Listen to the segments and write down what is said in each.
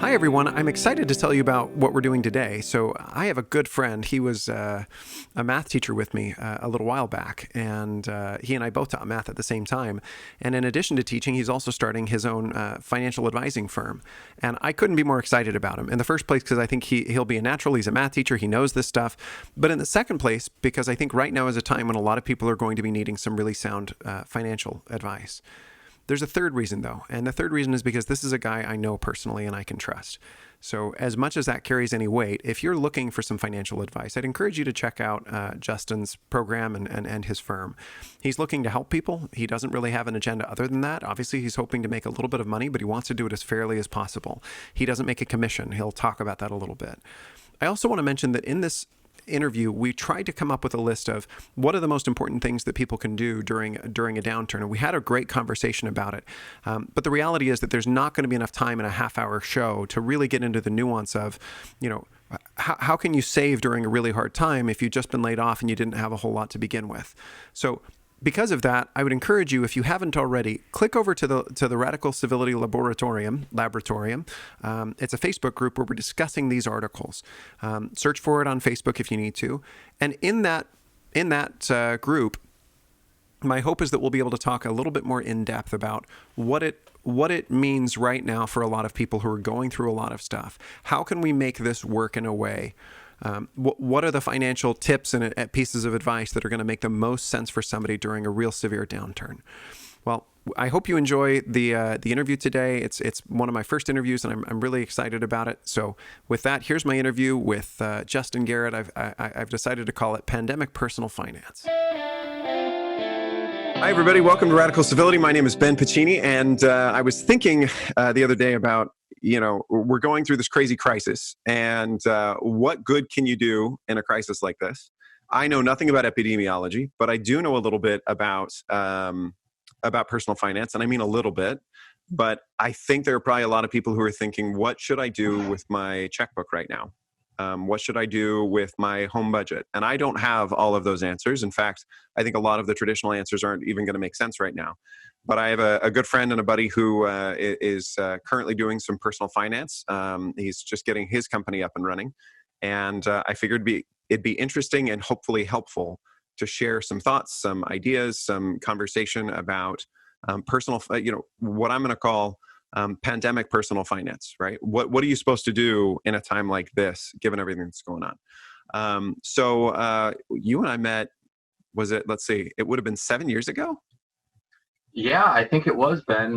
Hi, everyone. I'm excited to tell you about what we're doing today. So, I have a good friend. He was a math teacher with me a little while back, and he and I both taught math at the same time. And in addition to teaching, he's also starting his own financial advising firm. And I couldn't be more excited about him. In the first place, because I think he'll be a natural. He's a math teacher. He knows this stuff. But in the second place, because I think right now is a time when a lot of people are going to be needing some really sound financial advice. There's a third reason, though, and the third reason is because this is a guy I know personally and I can trust. So as much as that carries any weight, if you're looking for some financial advice, I'd encourage you to check out Justin's program and his firm. He's looking to help people. He doesn't really have an agenda other than that. Obviously, he's hoping to make a little bit of money, but he wants to do it as fairly as possible. He doesn't make a commission. He'll talk about that a little bit. I also want to mention that in this interview, we tried to come up with a list of what are the most important things that people can do during a downturn. And we had a great conversation about it. But the reality is that there's not going to be enough time in a half-hour show to really get into the nuance of, how can you save during a really hard time if you've just been laid off and you didn't have a whole lot to begin with? So because of that, I would encourage you, if you haven't already, click over to the Radical Civility Laboratorium. It's a Facebook group where we're discussing these articles. Search for it on Facebook if you need to. And in that group, my hope is that we'll be able to talk a little bit more in depth about what it means right now for a lot of people who are going through a lot of stuff. How can we make this work in a way? What are the financial tips and pieces of advice that are going to make the most sense for somebody during a real severe downturn? Well, I hope you enjoy the interview today. It's one of my first interviews, and I'm really excited about it. So with that, here's my interview with Justin Garritt. I've decided to call it Pandemic Personal Finance. Hi, everybody. Welcome to Radical Civility. My name is Ben Piccini, and I was thinking the other day about, we're going through this crazy crisis, and what good can you do in a crisis like this? I know nothing about epidemiology, but I do know a little bit about personal finance, and I mean a little bit. But I think there are probably a lot of people who are thinking, what should I do with my checkbook right now? What should I do with my home budget? And I don't have all of those answers. In fact, I think a lot of the traditional answers aren't even going to make sense right now. But I have a good friend and a buddy who is currently doing some personal finance. He's just getting his company up and running. And I figured it'd be interesting and hopefully helpful to share some thoughts, some ideas, some conversation about personal, what I'm going to call pandemic personal finance, right? What are you supposed to do in a time like this, given everything that's going on? So you and I met, let's see, it would have been 7 years ago? Yeah, I think it was, Ben.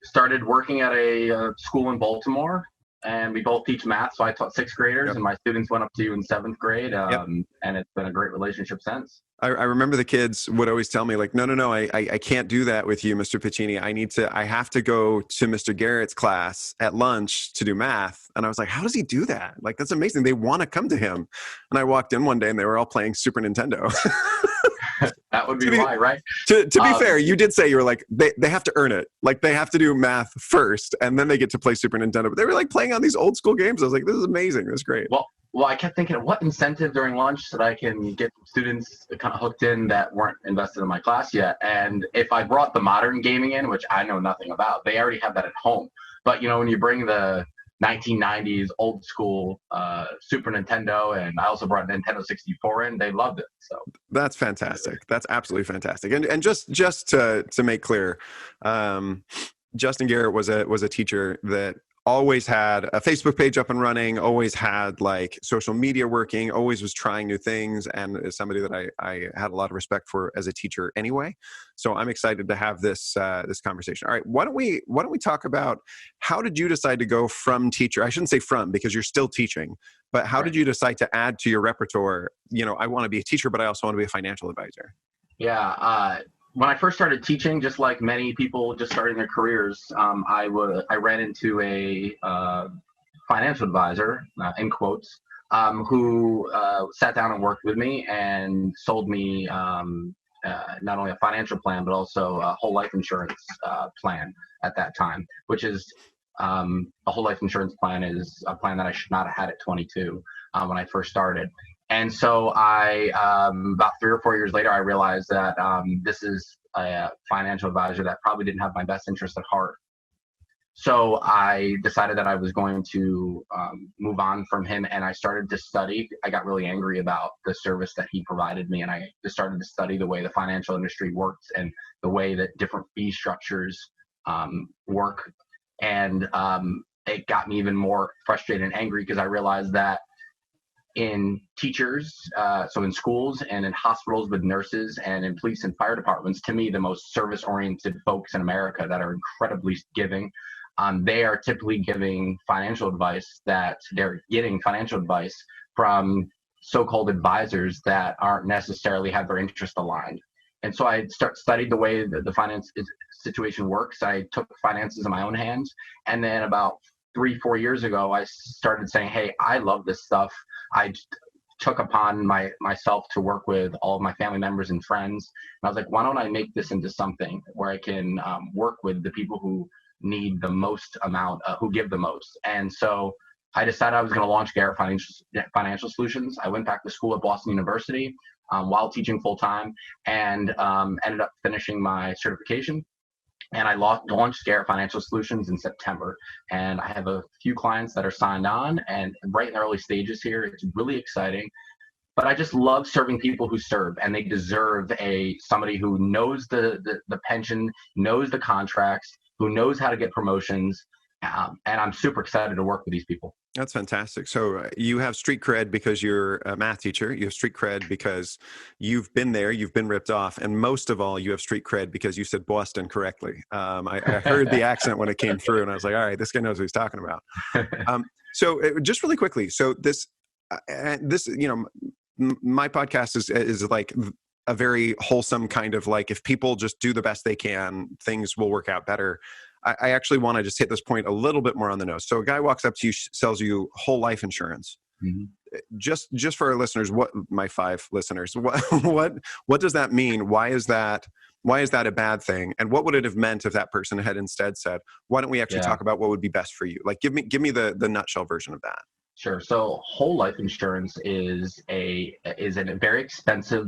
Started working at a school in Baltimore, and we both teach math. So I taught sixth graders, Yep. and my students went up to you in seventh grade. Yep. And it's been a great relationship since. I remember the kids would always tell me, like, no, I can't do that with you, Mr. Piccini. I have to go to Mr. Garrett's class at lunch to do math. And I was like, how does he do that? Like, that's amazing. They want to come to him. And I walked in one day and they were all playing Super Nintendo. That would be why, right? To be fair, you did say you were like, they have to earn it. Like, they have to do math first and then they get to play Super Nintendo. But they were like playing on these old school games. I was like, this is amazing. This is great. Well, I kept thinking, what incentive during lunch that I can get students kind of hooked in that weren't invested in my class yet? And if I brought the modern gaming in, which I know nothing about, they already have that at home. But, when you bring the 1990s old school Super Nintendo, and I also brought Nintendo 64 in, they loved it. So that's fantastic. That's absolutely fantastic. And just to make clear, Justin Garritt was a teacher that always had a Facebook page up and running, always had like social media working, always was trying new things, and is somebody that I had a lot of respect for as a teacher anyway. So I'm excited to have this conversation. All right, why don't we talk about how did you decide to go from teacher? I shouldn't say from, because you're still teaching, but how did you decide to add to your repertoire? I want to be a teacher, but I also want to be a financial advisor. Yeah. When I first started teaching, just like many people just starting their careers, I ran into a financial advisor, in quotes, who sat down and worked with me and sold me not only a financial plan, but also a whole life insurance plan at that time, which is a whole life insurance plan is a plan that I should not have had at 22 when I first started. And so I, about 3 or 4 years later, I realized that this is a financial advisor that probably didn't have my best interest at heart. So I decided that I was going to move on from him, and I started to study. I got really angry about the service that he provided me, and I just started to study the way the financial industry works and the way that different fee structures work. And it got me even more frustrated and angry because I realized that in teachers, so in schools and in hospitals with nurses and in police and fire departments, to me, the most service-oriented folks in America that are incredibly giving, they are typically giving financial advice that they're getting financial advice from so-called advisors that aren't necessarily have their interest aligned. And so I studied the way that the finance situation works. I took finances in my own hands. And then about 3-4 years ago, I started saying, hey, I love this stuff. I took upon myself to work with all of my family members and friends. And I was like, why don't I make this into something where I can work with the people who need the most amount, who give the most. And so I decided I was going to launch Garritt Financial Solutions. I went back to school at Boston University while teaching full time, and ended up finishing my certification. And I launched Garritt Financial Solutions in September. And I have a few clients that are signed on and right in the early stages here. It's really exciting. But I just love serving people who serve, and they deserve somebody who knows the pension, knows the contracts, who knows how to get promotions. And I'm super excited to work with these people. That's fantastic. So you have street cred because you're a math teacher. You have street cred because you've been there, you've been ripped off. And most of all, you have street cred because you said Boston correctly. I heard the accent when it came through, and I was like, all right, this guy knows what he's talking about. So just really quickly. So this, my podcast is like a very wholesome kind of like, if people just do the best they can, things will work out better. I actually want to just hit this point a little bit more on the nose. So a guy walks up to you, sells you whole life insurance. Mm-hmm. Just for our listeners, my 5 listeners, what does that mean? Why is that a bad thing? And what would it have meant if that person had instead said, why don't we actually talk about what would be best for you? Like, give me the nutshell version of that. Sure. So whole life insurance is a very expensive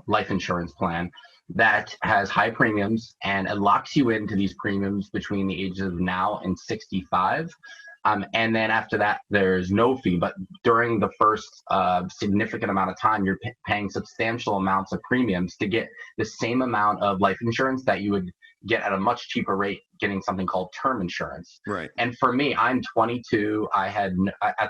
life insurance plan that has high premiums, and it locks you into these premiums between the ages of now and 65. And then after that, there's no fee. But during the first significant amount of time, you're paying substantial amounts of premiums to get the same amount of life insurance that you would get at a much cheaper rate getting something called term insurance. Right. And for me, I'm 22. At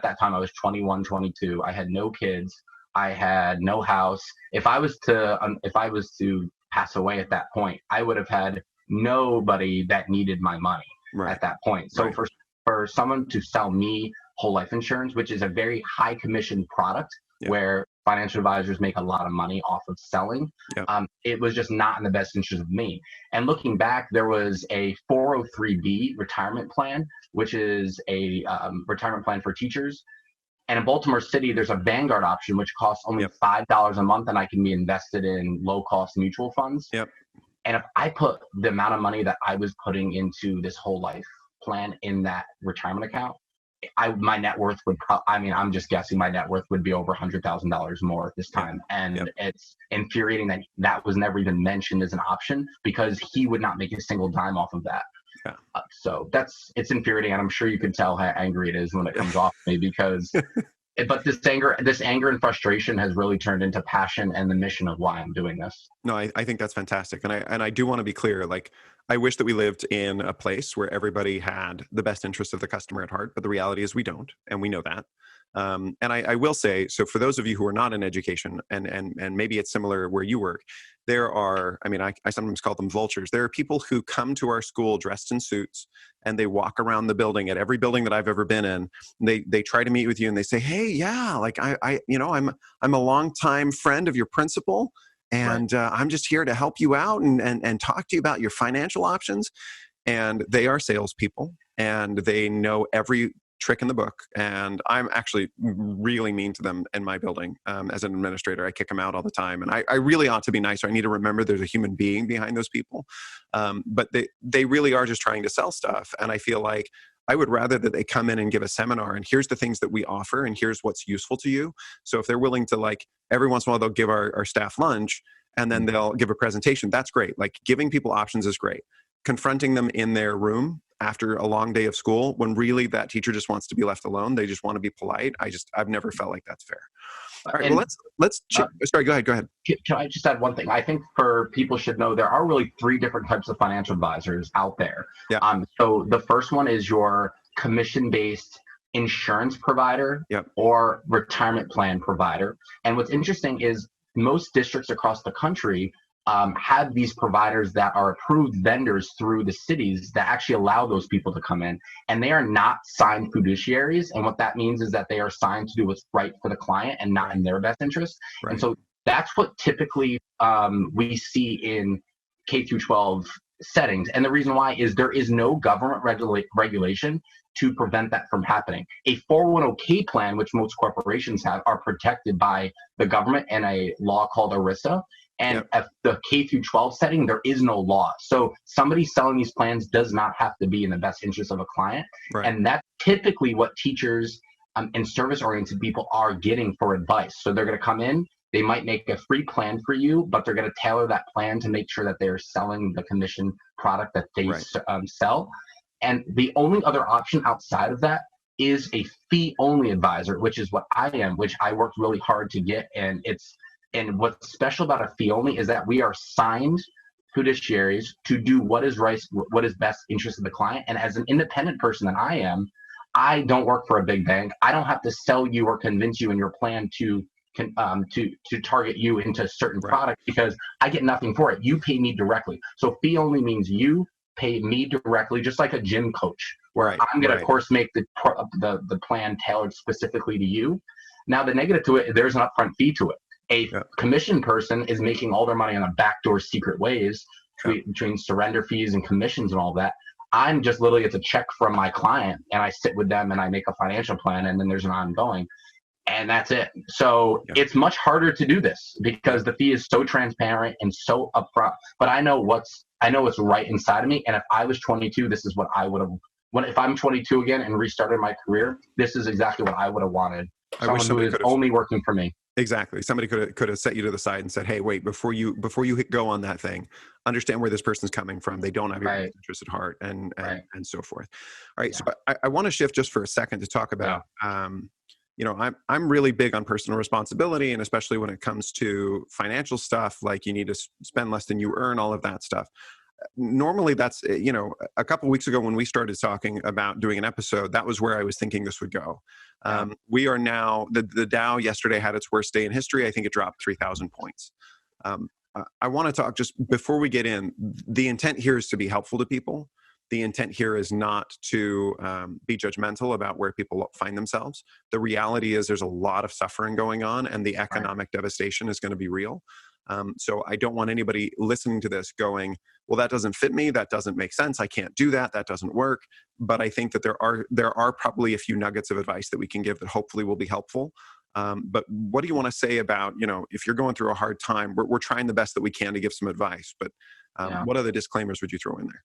that time, I was 21, 22. I had no kids. I had no house. If I was to pass away at that point, I would have had nobody that needed my money at that point. So for someone to sell me whole life insurance, which is a very high commission product where financial advisors make a lot of money off of selling, it was just not in the best interest of me. And looking back, there was a 403B retirement plan, which is a retirement plan for teachers. And in Baltimore City, there's a Vanguard option, which costs only $5 a month, and I can be invested in low-cost mutual funds. Yep. And if I put the amount of money that I was putting into this whole life plan in that retirement account, my net worth would I'm just guessing my net worth would be over $100,000 more at this time. And it's infuriating that was never even mentioned as an option, because he would not make a single dime off of that. So it's infuriating, and I'm sure you can tell how angry it is when it comes off me, because but this anger and frustration has really turned into passion and the mission of why I'm doing this. No, I think that's fantastic. And I do want to be clear, like, I wish that we lived in a place where everybody had the best interest of the customer at heart, but the reality is we don't, and we know that. And I will say, so for those of you who are not in education, and maybe it's similar where you work, there are, I sometimes call them vultures. There are people who come to our school dressed in suits, and they walk around the building, at every building that I've ever been in. They try to meet with you, and they say, hey, yeah, like I'm a longtime friend of your principal, and I'm just here to help you out and talk to you about your financial options. And they are salespeople, and they know every trick in the book. And I'm actually really mean to them in my building. As an administrator, I kick them out all the time. And I really ought to be nicer. I need to remember there's a human being behind those people. But they really are just trying to sell stuff. And I feel like I would rather that they come in and give a seminar, and here's the things that we offer, and here's what's useful to you. So if they're willing to, like, every once in a while, they'll give our staff lunch, and then they'll give a presentation. That's great. Like, giving people options is great. Confronting them in their room after a long day of school, when really that teacher just wants to be left alone. They just want to be polite. I've never felt like that's fair. All right, And well, sorry, go ahead. can I just add one thing? I think people should know there are really three different types of financial advisors out there. Yeah. So the first one is your commission-based insurance provider Yep. or retirement plan provider. And what's interesting is most districts across the country have these providers that are approved vendors through the cities that actually allow those people to come in, and they are not signed fiduciaries. And what that means is that they are signed to do what's right for the client and not in their best interest. Right. And so that's what typically we see in K through 12 settings. And the reason why is there is no government regulation to prevent that from happening. A 401k plan, which most corporations have, are protected by the government and a law called ERISA. And at the K through 12 setting, there is no law. So somebody selling these plans does not have to be in the best interest of a client. Right. And that's typically what teachers and service-oriented people are getting for advice. So they're going to come in, they might make a free plan for you, but they're going to tailor that plan to make sure that they're selling the commission product that they sell. And the only other option outside of that is a fee-only advisor, which is what I am, which I worked really hard to get. And what's special about a fee-only is that we are signed fiduciaries to do what is right, what is best interest of the client. And as an independent person that I am, I don't work for a big bank. I don't have to sell you or convince you in your plan to target you into a certain product because I get nothing for it. You pay me directly. So fee-only means you pay me directly, just like a gym coach, where I'm going to, of course, make the plan tailored specifically to you. Now, the negative to it, there's an upfront fee to it. A commission person is making all their money on a backdoor secret ways between surrender fees and commissions and all that. I'm just literally, it's a check from my client, and I sit with them and I make a financial plan, and then there's an ongoing, and that's it. So it's much harder to do this because the fee is so transparent and so upfront. But I know what's right inside of me. And if I was 22, this is what I would have. If I'm 22 again and restarted my career, this is exactly what I would have wanted. Someone who is only working for me. Exactly. Somebody could have set you to the side and said, "Hey, wait, before you go on that thing, understand where this person's coming from. They don't have your best interest at heart," and so forth. All right. So I want to shift just for a second to talk about. I'm really big on personal responsibility, and especially when it comes to financial stuff, like you need to spend less than you earn, all of that stuff. Normally that's, a couple of weeks ago when we started talking about doing an episode, that was where I was thinking this would go. We are now, the Dow yesterday had its worst day in history. I think it dropped 3,000 points. I want to talk just before we get in, the intent here is to be helpful to people. The intent here is not to be judgmental about where people find themselves. The reality is there's a lot of suffering going on, and the economic devastation is going to be real. So I don't want anybody listening to this going, well, that doesn't fit me. That doesn't make sense. I can't do that. That doesn't work. But I think that there are probably a few nuggets of advice that we can give that hopefully will be helpful. But what do you want to say about, if you're going through a hard time, we're trying the best that we can to give some advice, but what other disclaimers would you throw in there?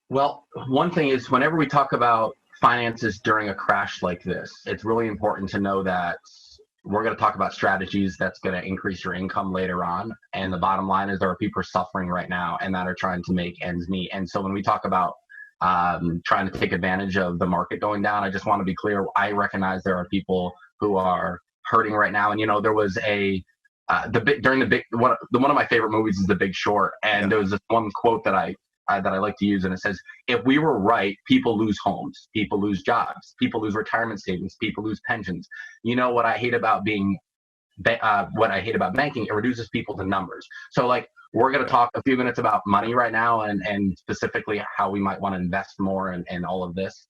Well, one thing is whenever we talk about finances during a crash like this, it's really important to know that we're going to talk about strategies that's going to increase your income later on. And the bottom line is there are people suffering right now and that are trying to make ends meet. And so when we talk about trying to take advantage of the market going down, I just want to be clear. I recognize there are people who are hurting right now. And, there was one of my favorite movies is The Big Short. And there was this one quote that I like to use, and it says, if we were right, people lose homes, people lose jobs, people lose retirement savings, people lose pensions. What I hate about banking, it reduces people to numbers. So we're going to talk a few minutes about money right now and specifically how we might want to invest more and all of this.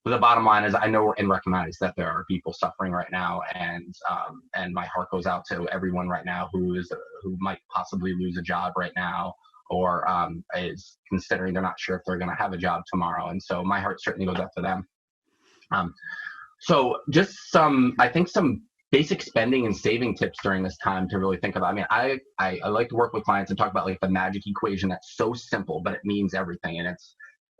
But the bottom line is I know and recognize that there are people suffering right now, and my heart goes out to everyone right now who might possibly lose a job right now, or is considering they're not sure if they're going to have a job tomorrow. And so my heart certainly goes out to them. So just some basic spending and saving tips during this time to really think about. I like to work with clients and talk about the magic equation that's so simple, but it means everything. And it's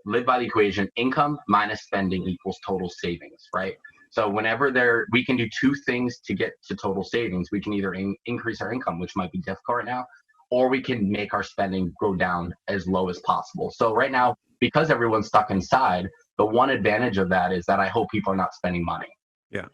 live by the equation: income minus spending equals total savings, right? So whenever we can do two things to get to total savings. We can either increase our income, which might be difficult right now, or we can make our spending go down as low as possible. So right now, because everyone's stuck inside, the one advantage of that is that I hope people are not spending money. Yeah.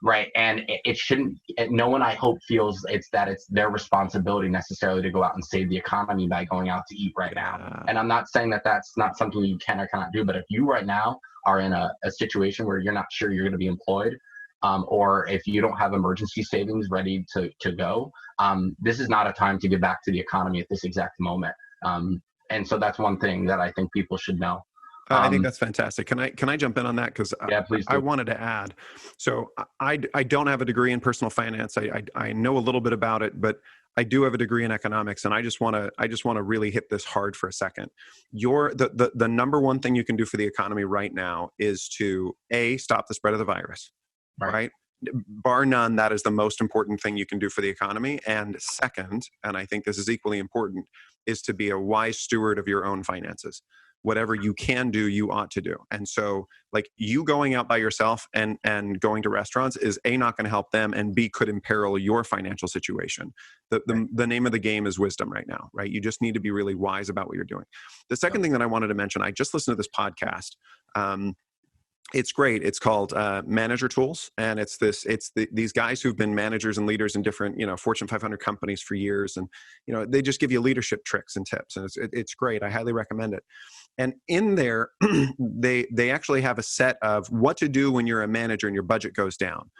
Right. And it shouldn't, no one I hope feels it's their responsibility necessarily to go out and save the economy by going out to eat right now. And I'm not saying that that's not something you can or cannot do, but if you right now are in a situation where you're not sure you're going to be employed, or if you don't have emergency savings ready to go, this is not a time to give back to the economy at this exact moment. And so that's one thing that I think people should know. I think that's fantastic. Can I jump in on that? Because yeah, please do. I wanted to add. So I don't have a degree in personal finance. I know a little bit about it, but I do have a degree in economics, and I just want to really hit this hard for a second. The number one thing you can do for the economy right now is to stop the spread of the virus, right? Bar none, that is the most important thing you can do for the economy. And second, and I think this is equally important, is to be a wise steward of your own finances. Whatever you can do, you ought to do. And so, like, you going out by yourself and going to restaurants is not going to help them, and B, could imperil your financial situation. The name of the game is wisdom right now, right? You just need to be really wise about what you're doing. The second thing that I wanted to mention, I just listened to this podcast. It's great. It's called Manager Tools, and it's these guys who've been managers and leaders in different Fortune 500 companies for years, and they just give you leadership tricks and tips, and it's great. I highly recommend it. And in there, they actually have a set of what to do when you're a manager and your budget goes down,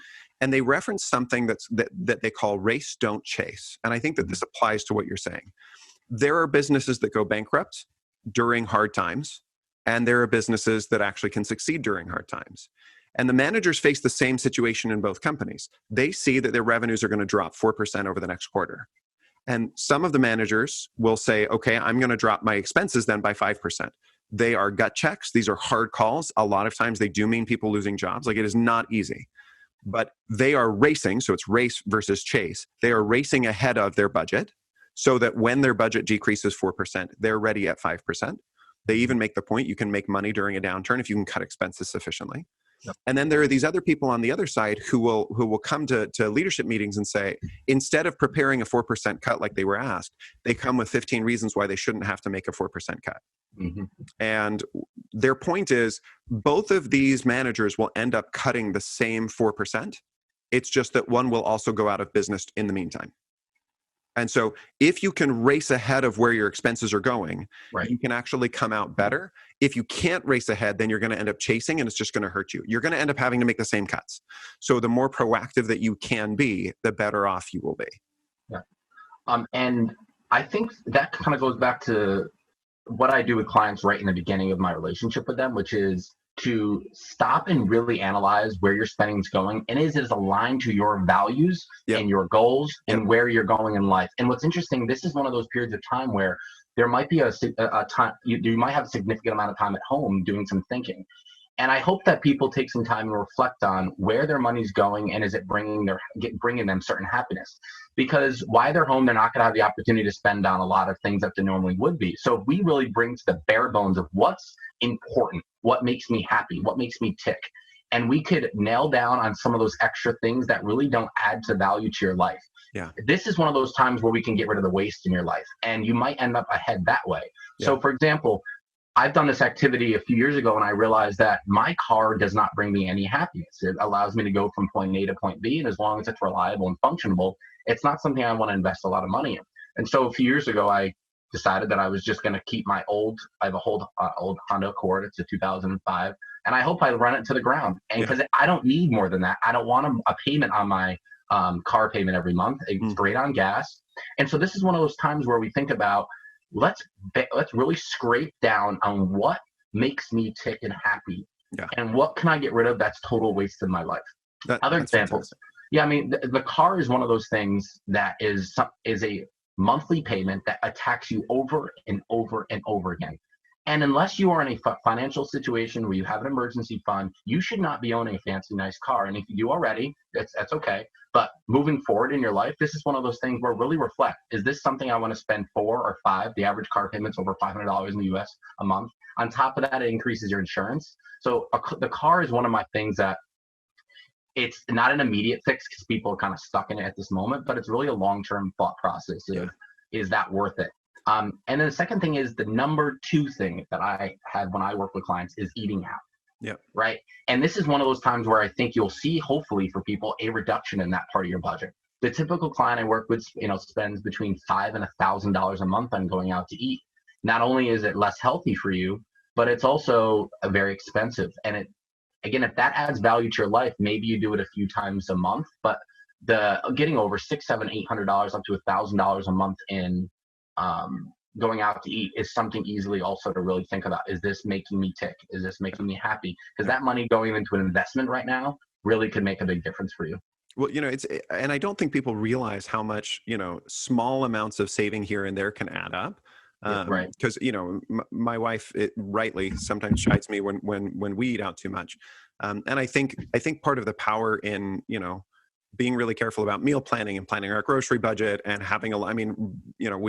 and they reference something that they call race, don't chase. And I think that this applies to what you're saying. There are businesses that go bankrupt during hard times, and there are businesses that actually can succeed during hard times. And the managers face the same situation in both companies. They see that their revenues are going to drop 4% over the next quarter. And some of the managers will say, okay, I'm going to drop my expenses then by 5%. They are gut checks. These are hard calls. A lot of times they do mean people losing jobs. Like, it is not easy. But they are racing, so it's race versus chase. They are racing ahead of their budget so that when their budget decreases 4%, they're ready at 5%. They even make the point you can make money during a downturn if you can cut expenses sufficiently. Yep. And then there are these other people on the other side who will come to leadership meetings and say, instead of preparing a 4% cut like they were asked, they come with 15 reasons why they shouldn't have to make a 4% cut. Mm-hmm. And their point is, both of these managers will end up cutting the same 4%. It's just that one will also go out of business in the meantime. And so if you can race ahead of where your expenses are going, you can actually come out better. If you can't race ahead, then you're going to end up chasing, and it's just going to hurt you. You're going to end up having to make the same cuts. So the more proactive that you can be, the better off you will be. Yeah. And I think that kind of goes back to what I do with clients right in the beginning of my relationship with them, which is to stop and really analyze where your spending is going, and is it aligned to your values and your goals and where you're going in life. And what's interesting, this is one of those periods of time where there might be a time, you might have a significant amount of time at home doing some thinking. And I hope that people take some time and reflect on where their money's going, and is it bringing them certain happiness? Because while they're home, they're not going to have the opportunity to spend on a lot of things that they normally would be. So if we really bring to the bare bones of what's important, what makes me happy, what makes me tick, and we could nail down on some of those extra things that really don't add to value to your life. Yeah. This is one of those times where we can get rid of the waste in your life, and you might end up ahead that way. Yeah. So for example, I've done this activity a few years ago, and I realized that my car does not bring me any happiness. It allows me to go from point A to point B, and as long as it's reliable and functional, it's not something I want to invest a lot of money in. And so a few years ago, I decided that I was just going to keep my I have a old Honda Accord. It's a 2005, and I hope I run it to the ground. And because I don't need more than that, I don't want a payment on my car payment every month. It's great on gas. And so this is one of those times where we think about, let's really scrape down on what makes me tick and happy, and what can I get rid of that's total waste in my life. Other examples. Fantastic. Yeah, I mean, the car is one of those things that is a monthly payment that attacks you over and over and over again. And unless you are in a financial situation where you have an emergency fund, you should not be owning a fancy, nice car. And if you do already, that's okay. But moving forward in your life, this is one of those things where really reflect, is this something I want to spend 4 or 5? The average car payment's over $500 in the US a month. On top of that, it increases your insurance. So the car is one of my things that it's not an immediate fix, because people are kind of stuck in it at this moment, but it's really a long-term thought process of, is that worth it? And then the second thing is the number two thing that I have when I work with clients is eating out. Yeah. Right. And this is one of those times where I think you'll see, hopefully for people, a reduction in that part of your budget. The typical client I work with, spends between $500 and $1,000 a month on going out to eat. Not only is it less healthy for you, but it's also very expensive. And again, if that adds value to your life, maybe you do it a few times a month, but the getting over $600, $700, $800 up to $1,000 a month in going out to eat is something easily also to really think about. Is this making me tick? Is this making me happy? Because that money going into an investment right now really could make a big difference for you. Well, and I don't think people realize how much, small amounts of saving here and there can add up. Right. Because, my wife, rightly sometimes chides me when we eat out too much. And I think part of the power in, being really careful about meal planning and planning our grocery budget and having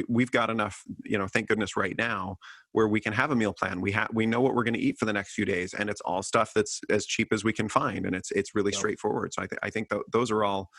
we've got enough, thank goodness right now where we can have a meal plan. We know what we're going to eat for the next few days, and it's all stuff that's as cheap as we can find. And it's really straightforward. So I think those are all,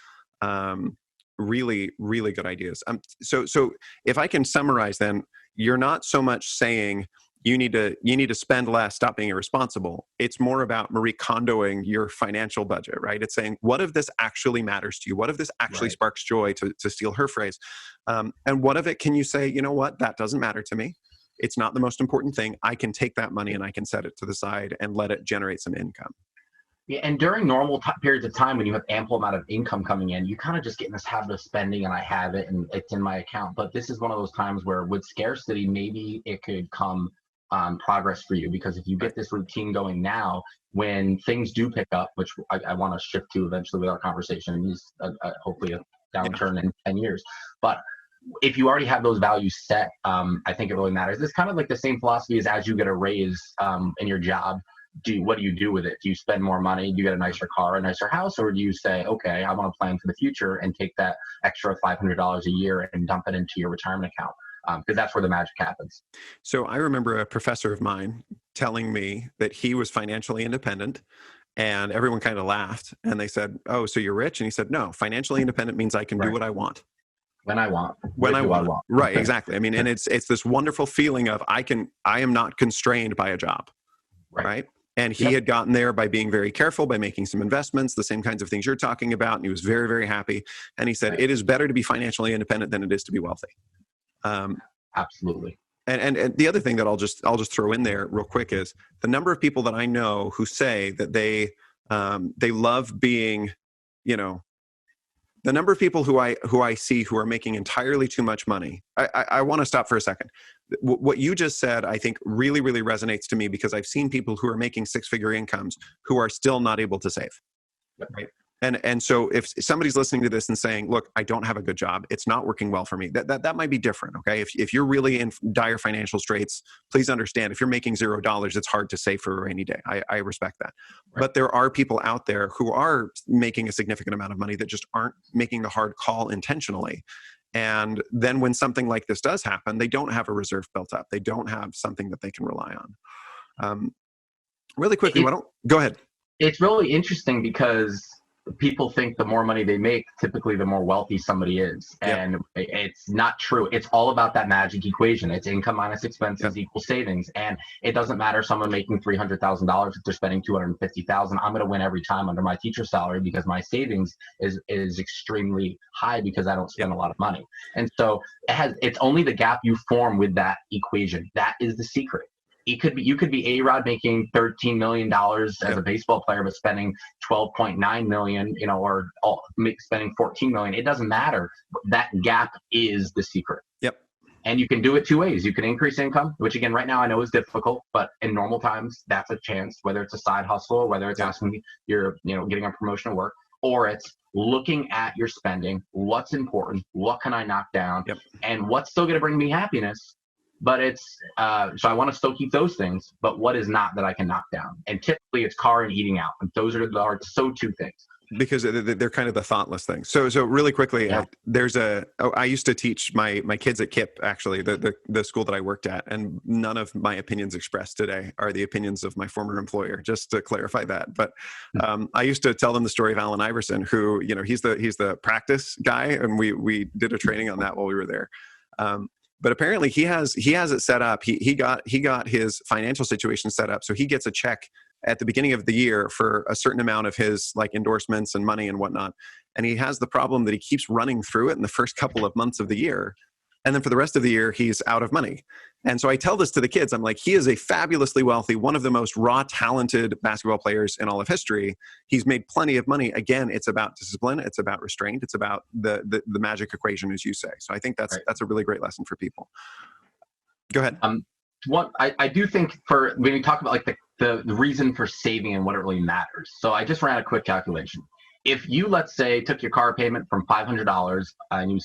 really, really good ideas. So if I can summarize, then you're not so much saying you need to spend less, stop being irresponsible. It's more about Marie Kondoing your financial budget, right? It's saying, what if this actually matters to you? What if this actually sparks joy, to steal her phrase? And what if it can you say, you know what, that doesn't matter to me. It's not the most important thing. I can take that money and I can set it to the side and let it generate some income. Yeah, and during normal periods of time when you have ample amount of income coming in, you kind of just get in this habit of spending, and I have it and it's in my account. But this is one of those times where with scarcity, maybe it could come progress for you, because if you get this routine going now, when things do pick up, which I want to shift to eventually with our conversation, is hopefully a downturn in 10 years. But if you already have those values set, I think it really matters. It's kind of like the same philosophy as you get a raise in your job. What do you do with it? Do you spend more money? Do you get a nicer car, a nicer house? Or do you say, okay, I want to plan for the future and take that extra $500 a year and dump it into your retirement account? Because that's where the magic happens. So I remember a professor of mine telling me that he was financially independent, and everyone kind of laughed, and they said, "Oh, so you're rich?" And he said, "No, financially independent means I can do what I want. When I want. When I want." Right, exactly. I mean, and it's this wonderful feeling of I am not constrained by a job, right? And he had gotten there by being very careful, by making some investments, the same kinds of things you're talking about, and he was very, very happy. And he said, it is better to be financially independent than it is to be wealthy. Absolutely. And the other thing that I'll just throw in there real quick is the number of people that I know who say that they love being, the number of people who I see who are making entirely too much money. I want to stop for a second. What you just said, I think really, really resonates to me, because I've seen people who are making six-figure incomes who are still not able to save. Right? And so if somebody's listening to this and saying, look, I don't have a good job, it's not working well for me, that might be different. Okay. If you're really in dire financial straits, please understand, if you're making $0, it's hard to save for a rainy day. I respect that. Right. But there are people out there who are making a significant amount of money that just aren't making the hard call intentionally. And then when something like this does happen, they don't have a reserve built up. They don't have something that they can rely on. Really quickly, go ahead. It's really interesting because people think the more money they make, typically the more wealthy somebody is. And it's not true. It's all about that magic equation. It's income minus expenses equals savings. And it doesn't matter someone making $300,000 if they're spending $250,000. I'm going to win every time under my teacher salary because my savings is extremely high because I don't spend a lot of money. And so it's only the gap you form with that equation. That is the secret. You could be A-Rod making $13 million as a baseball player, but spending $12.9 million, or spending $14 million. It doesn't matter. That gap is the secret. Yep. And you can do it two ways. You can increase income, which again, right now I know is difficult, but in normal times, that's a chance, whether it's a side hustle or whether it's asking you're, getting a promotion at work, or it's looking at your spending, what's important, what can I knock down, and what's still going to bring me happiness. But it's, so I want to still keep those things, but what is not that I can knock down? And typically it's car and eating out. And those are so two things. Because they're kind of the thoughtless things. So really quickly, I used to teach my kids at KIPP, actually, the school that I worked at, and none of my opinions expressed today are the opinions of my former employer, just to clarify that. But I used to tell them the story of Allen Iverson, who, he's the practice guy, and we did a training on that while we were there. but apparently he has it set up. He got his financial situation set up so he gets a check at the beginning of the year for a certain amount of his like endorsements and money and whatnot. And he has the problem that he keeps running through it in the first couple of months of the year. And then for the rest of the year, he's out of money. And so I tell this to the kids. I'm like, he is a fabulously wealthy, one of the most raw, talented basketball players in all of history. He's made plenty of money. Again, it's about discipline. It's about restraint. It's about the magic equation, as you say. So I think that's a really great lesson for people. Go ahead. What I do think for when you talk about like the reason for saving and what it really matters. So I just ran a quick calculation. If you, let's say, took your car payment from $500 and you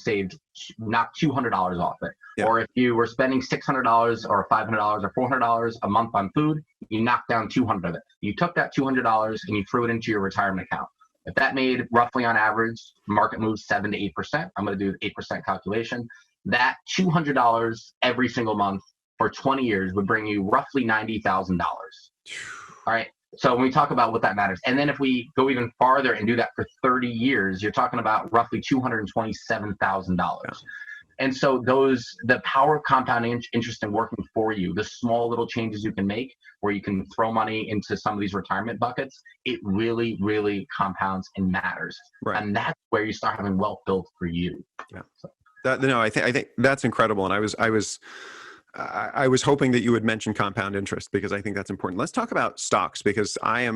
knocked $200 off it, or if you were spending $600 or $500 or $400 a month on food, you knocked down $200 of it. You took that $200 and you threw it into your retirement account. If that made roughly on average, market moves 7 to 8%. I'm going to do the 8% calculation. That $200 every single month for 20 years would bring you roughly $90,000. All right. So when we talk about what that matters, and then if we go even farther and do that for 30 years, you're talking about roughly $227,000. And so the power of compounding interest and working for you, the small little changes you can make where you can throw money into some of these retirement buckets, it really, really compounds and matters. Right. And that's where you start having wealth built for you. Yeah. So. I think that's incredible. And I was hoping that you would mention compound interest because I think that's important. Let's talk about stocks because I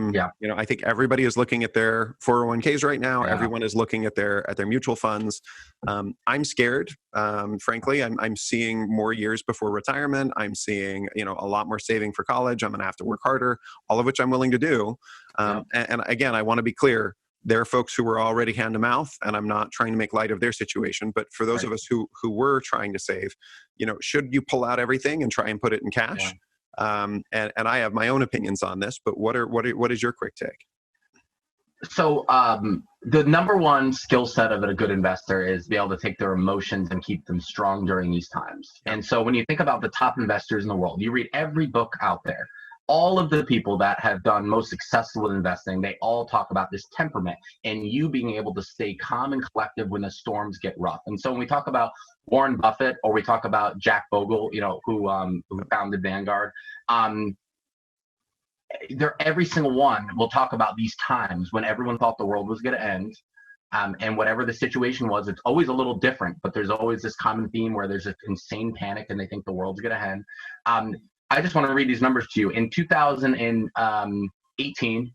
think everybody is looking at their 401ks right now. Yeah. Everyone is looking at their mutual funds. I'm scared. Frankly, I'm seeing more years before retirement. I'm seeing, a lot more saving for college. I'm going to have to work harder, all of which I'm willing to do. And again, I want to be clear. There are folks who were already hand to mouth, and I'm not trying to make light of their situation. But for those of us who were trying to save, should you pull out everything and try and put it in cash? Yeah. And I have my own opinions on this. But what is your quick take? So the number one skill set of a good investor is be able to take their emotions and keep them strong during these times. And so when you think about the top investors in the world, you read every book out there. All of the people that have done most successful in investing, they all talk about this temperament and you being able to stay calm and collective when the storms get rough. And so when we talk about Warren Buffett or we talk about Jack Bogle, who founded Vanguard, every single one will talk about these times when everyone thought the world was going to end. And whatever the situation was, it's always a little different, but there's always this common theme where there's an insane panic and they think the world's going to end. I just want to read these numbers to you. In 2018,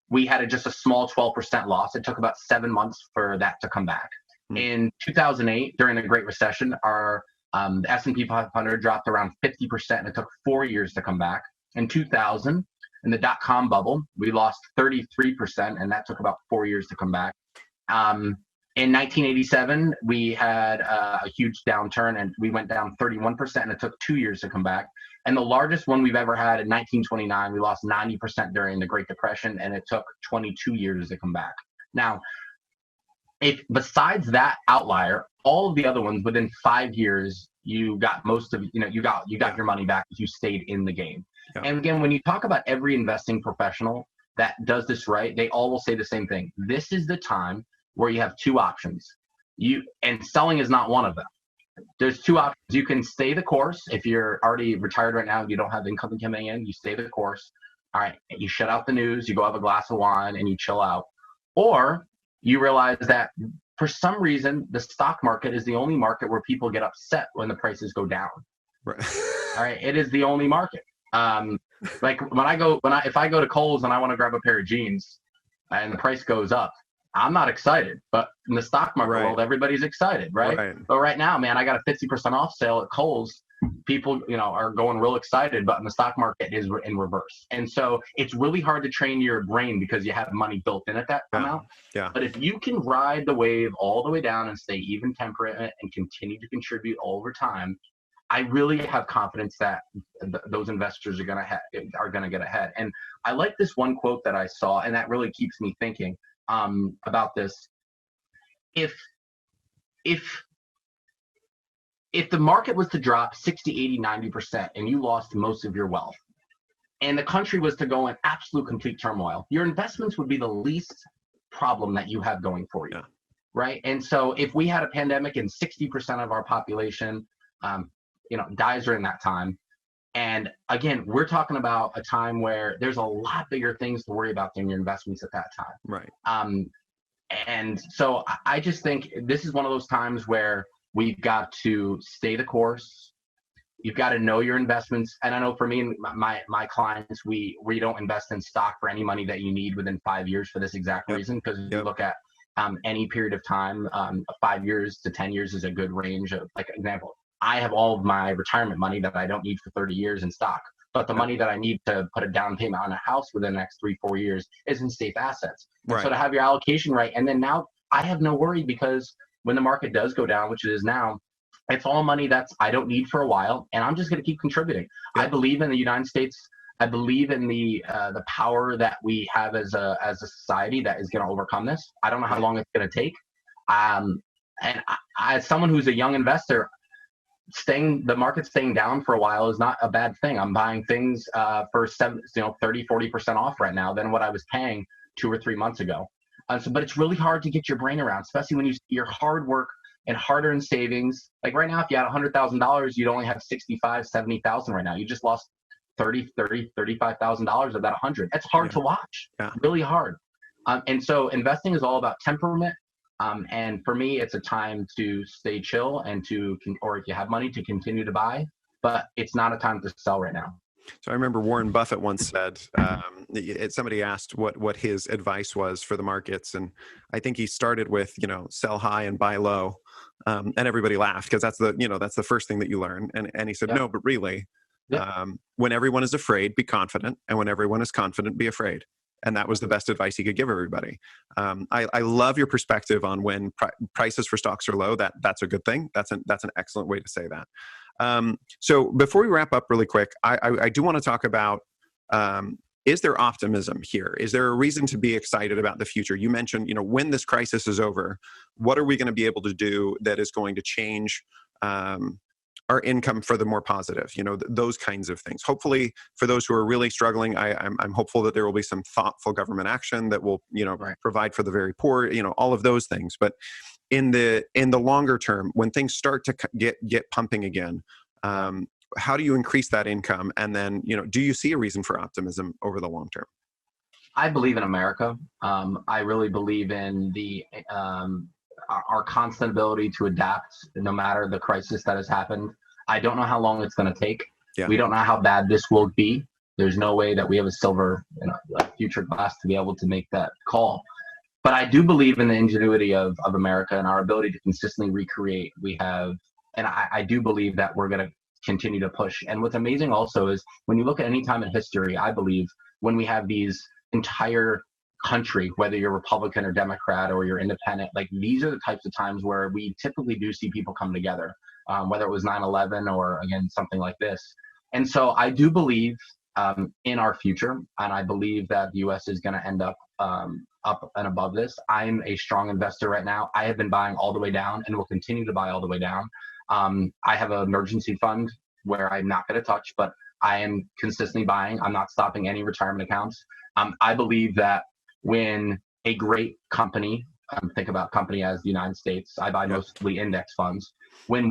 we had just a small 12% loss. It took about 7 months for that to come back. Mm-hmm. In 2008, during the Great Recession, our the S&P 500 dropped around 50%, and it took 4 years to come back. In 2000, in the dot-com bubble, we lost 33%, and that took about 4 years to come back. In 1987, we had a huge downturn, and we went down 31%, and it took 2 years to come back. And the largest one we've ever had in 1929, we lost 90% during the Great Depression, and it took 22 years to come back. Now, if besides that outlier, all of the other ones within 5 years, you got most of you got your money back if you stayed in the game. Yeah. And again, when you talk about every investing professional that does this right, they all will say the same thing. This is the time where you have two options. And selling is not one of them. There's two options. You can stay the course. If you're already retired right now and you don't have income coming in, you stay the course. All right, you shut out the news, you go have a glass of wine and you chill out. Or you realize that for some reason, the stock market is the only market where people get upset when the prices go down. Right. All right, it is the only market. Like if I go to Kohl's and I want to grab a pair of jeans and the price goes up, I'm not excited, but in the stock market world, everybody's excited, right? But right now, man, I got a 50% off sale at Kohl's. People, are going real excited, but in the stock market is in reverse. And so it's really hard to train your brain because you have money built in at that amount. Yeah. But if you can ride the wave all the way down and stay even temperate and continue to contribute all over time, I really have confidence that those investors are going to get ahead. And I like this one quote that I saw, and that really keeps me thinking about this. If the market was to drop 60, 80, 90% and you lost most of your wealth and the country was to go in absolute complete turmoil, your investments would be the least problem that you have going for you, right? And so if we had a pandemic and 60% of our population dies during that time. And again, we're talking about a time where there's a lot bigger things to worry about than your investments at that time. Right. And so I just think this is one of those times where we've got to stay the course. You've got to know your investments. And I know for me and my clients, we don't invest in stock for any money that you need within 5 years for this exact reason. Because if you look at any period of time, 5 years to 10 years is a good range of, like, example. I have all of my retirement money that I don't need for 30 years in stock, but the money that I need to put a down payment on a house within the next 3-4 years is in safe assets. And so to have your allocation right, and then now I have no worry, because when the market does go down, which it is now, it's all money that's I don't need for a while, and I'm just going to keep contributing. I believe in the United States. I believe in the power that we have as a society that is going to overcome this. I don't know how long it's going to take. And as someone who's a young investor, the market staying down for a while is not a bad thing. I'm buying things for 30-40% off right now than what I was paying 2 or 3 months ago. But it's really hard to get your brain around, especially when you see your hard work and hard-earned savings. Like right now, if you had $100,000, you'd only have $65,000-$70,000 right now. You just lost $35,000 of that 100. That's hard to watch, really hard. And so investing is all about temperament. And for me, it's a time to stay chill and or if you have money, to continue to buy, but it's not a time to sell right now. So I remember Warren Buffett once said, somebody asked what his advice was for the markets. And I think he started with, sell high and buy low. And everybody laughed, because that's the first thing that you learn. And he said, no, but really, when everyone is afraid, be confident. And when everyone is confident, be afraid. And that was the best advice he could give everybody. I love your perspective on when prices for stocks are low. That's a good thing. That's an excellent way to say that. So before we wrap up really quick, I do want to talk about, is there optimism here? Is there a reason to be excited about the future? You mentioned, when this crisis is over, what are we going to be able to do that is going to change our income for the more positive, those kinds of things. Hopefully, for those who are really struggling, I'm hopeful that there will be some thoughtful government action that will, provide for the very poor, all of those things. But in the longer term, when things start to get pumping again, how do you increase that income? And then, do you see a reason for optimism over the long term? I believe in America. I really believe in our constant ability to adapt no matter the crisis that has happened. I don't know how long it's going to take. We don't know how bad this will be. There's no way that we have a silver future glass to be able to make that call. But I do believe in the ingenuity of America and our ability to consistently recreate. I do believe that we're going to continue to push. And what's amazing also is when you look at any time in history, I believe when we have these entire country, whether you're Republican or Democrat or you're independent, like these are the types of times where we typically do see people come together, whether it was 9/11 or again, something like this. And so I do believe in our future, and I believe that the U.S. is going to end up and above this. I'm a strong investor right now. I have been buying all the way down and will continue to buy all the way down. I have an emergency fund where I'm not going to touch, but I am consistently buying. I'm not stopping any retirement accounts. I believe that when a great company, think about company as the United States, I buy mostly index funds. When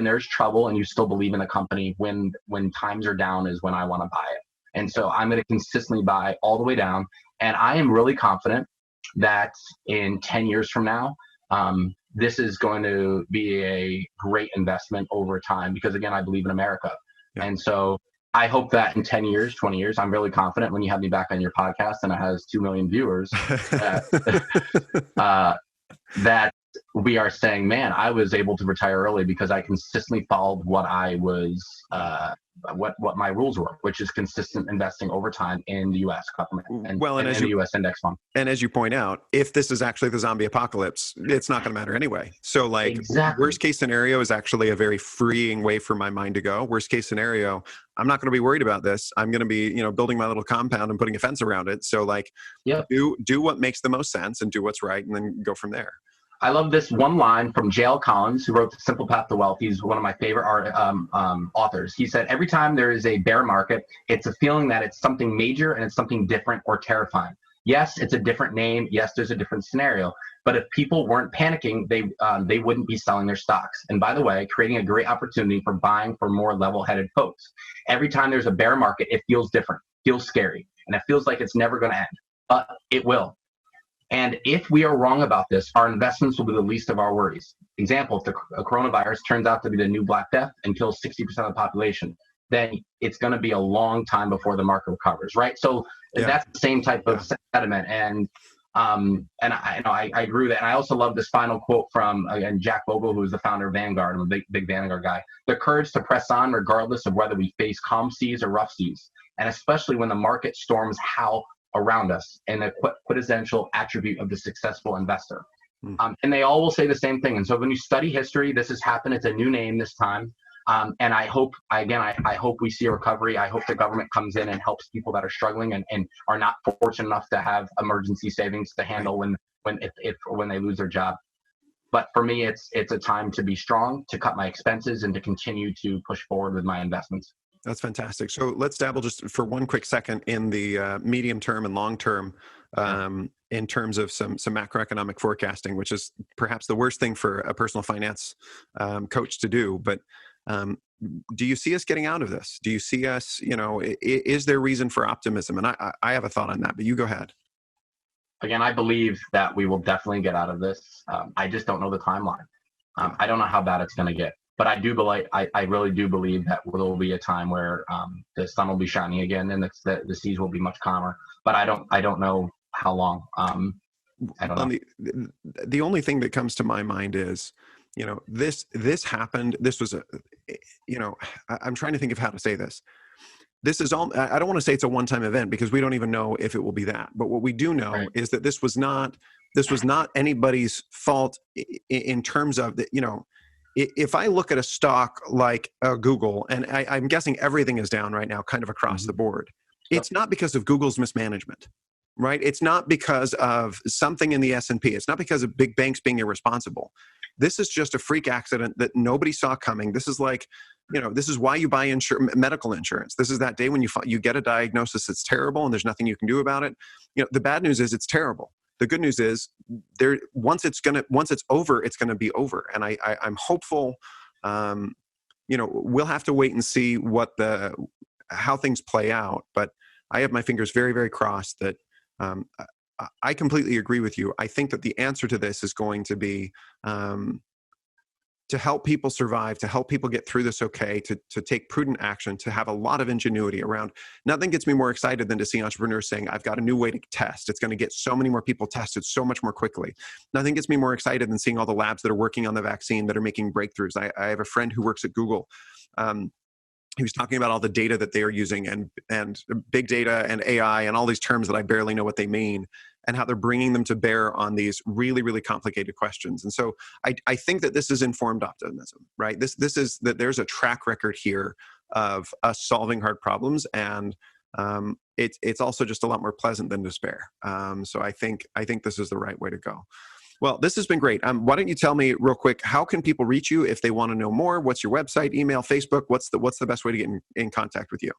there's trouble and you still believe in the company, when times are down is when I want to buy it. And so I'm going to consistently buy all the way down. And I am really confident that in 10 years from now, this is going to be a great investment over time, because again, I believe in America. And so I hope that in 10 years, 20 years, I'm really confident when you have me back on your podcast and it has 2 million viewers, that we are saying, man, I was able to retire early because I consistently followed what I was, what my rules were, which is consistent investing over time in the U.S. government and the U.S. index fund. And as you point out, if this is actually the zombie apocalypse, it's not going to matter anyway. So worst case scenario is actually a very freeing way for my mind to go. Worst case scenario, I'm not going to be worried about this. I'm going to be, building my little compound and putting a fence around it. So do what makes the most sense and do what's right, and then go from there. I love this one line from J.L. Collins, who wrote The Simple Path to Wealth. He's one of my favorite authors. He said, every time there is a bear market, it's a feeling that it's something major and it's something different or terrifying. Yes, it's a different name. Yes, there's a different scenario. But if people weren't panicking, they wouldn't be selling their stocks. And by the way, creating a great opportunity for buying for more level-headed folks. Every time there's a bear market, it feels different, feels scary, and it feels like it's never going to end. But it will. And if we are wrong about this, our investments will be the least of our worries. Example, if the coronavirus turns out to be the new Black Death and kills 60% of the population, then it's going to be a long time before the market recovers, right? So that's the same type of sentiment. And I agree with that. And I also love this final quote from, again, Jack Bogle, who is the founder of Vanguard. I'm a big Vanguard guy. The courage to press on regardless of whether we face calm seas or rough seas, and especially when the market storms howl around us, and a quintessential attribute of the successful investor. And they all will say the same thing. And so when you study history, this has happened. It's a new name this time. And I hope we see a recovery. I hope the government comes in and helps people that are struggling and are not fortunate enough to have emergency savings to handle when they lose their job. But for me, it's a time to be strong, to cut my expenses, and to continue to push forward with my investments. That's fantastic. So let's dabble just for one quick second in the medium term and long term in terms of some macroeconomic forecasting, which is perhaps the worst thing for a personal finance coach to do. But do you see us getting out of this? Do you see us, is there reason for optimism? And I have a thought on that, but you go ahead. Again, I believe that we will definitely get out of this. I just don't know the timeline. I don't know how bad it's going to get. But I do believe, I really do believe that there will be a time where the sun will be shining again, and the seas will be much calmer. But I don't know how long. I don't know. The only thing that comes to my mind is, this happened. This was I'm trying to think of how to say this. This is all. I don't want to say it's a one-time event because we don't even know if it will be that. But what we do know is that this was not anybody's fault in terms of that. If I look at a stock like Google, and I'm guessing everything is down right now, kind of across the board, it's not because of Google's mismanagement, right? It's not because of something in the S&P. It's not because of big banks being irresponsible. This is just a freak accident that nobody saw coming. This is like, this is why you buy medical insurance. This is that day when you get a diagnosis that's terrible and there's nothing you can do about it. The bad news is it's terrible. The good news is once it's over, it's gonna be over. And I'm hopeful. We'll have to wait and see how things play out. But I have my fingers very, very crossed that I completely agree with you. I think that the answer to this is going to be to help people survive, to help people get through this okay, to take prudent action, to have a lot of ingenuity around. Nothing gets me more excited than to see entrepreneurs saying, I've got a new way to test. It's going to get so many more people tested so much more quickly. Nothing gets me more excited than seeing all the labs that are working on the vaccine that are making breakthroughs. I have a friend who works at Google. He was talking about all the data that they are using and big data and AI and all these terms that I barely know what they mean, and how they're bringing them to bear on these really, really complicated questions. And so I think that this is informed optimism, right? This is that there's a track record here of us solving hard problems, and it's also just a lot more pleasant than despair. So I think this is the right way to go. Well, this has been great. Why don't you tell me real quick, how can people reach you if they want to know more? What's your website, email, Facebook? What's the best way to get in contact with you?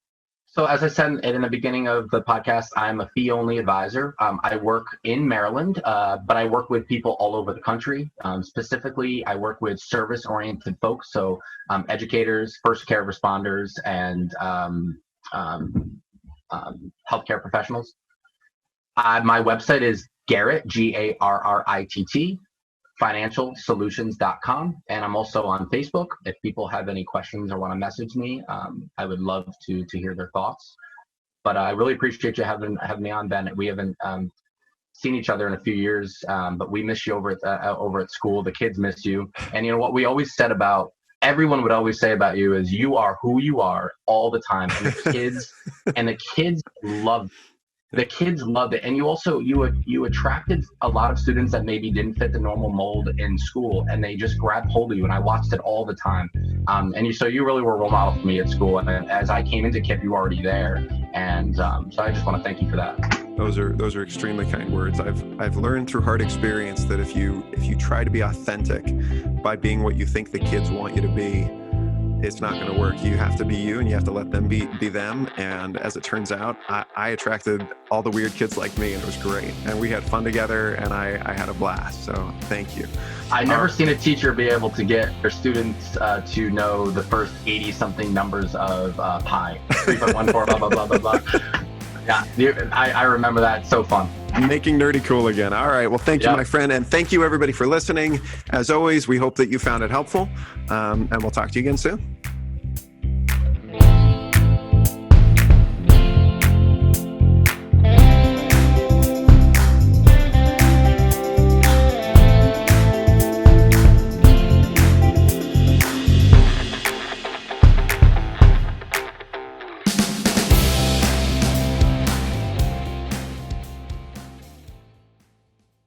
So as I said in the beginning of the podcast, I'm a fee-only advisor. I work in Maryland, but I work with people all over the country. Specifically, I work with service-oriented folks, so educators, first care responders, and healthcare professionals. My website is Garritt, Garritt, financialsolutions.com. And I'm also on Facebook. If people have any questions or want to message me, I would love to hear their thoughts. But I really appreciate you having me on, Ben. We haven't seen each other in a few years, but we miss you over at school. The kids miss you. And you know what everyone would always say about you is you are who you are all the time. And the kids love The kids loved it, and you attracted a lot of students that maybe didn't fit the normal mold in school, and they just grabbed hold of you. And I watched it all the time. So you really were a role model for me at school. And as I came into KIPP, you were already there, and so I just want to thank you for that. Those are extremely kind words. I've learned through hard experience that if you try to be authentic by being what you think the kids want you to be, it's not going to work. You have to be you, and you have to let them be them. And as it turns out, I attracted all the weird kids like me, and it was great. And we had fun together, and I had a blast. So thank you. I've never seen a teacher be able to get their students to know the first 80-something numbers of pi. 3.14, blah, blah, blah, blah, blah. Yeah, I remember that. So fun. Making nerdy cool again. All right. Well, thank you, my friend. And thank you, everybody, for listening. As always, we hope that you found it helpful. And we'll talk to you again soon.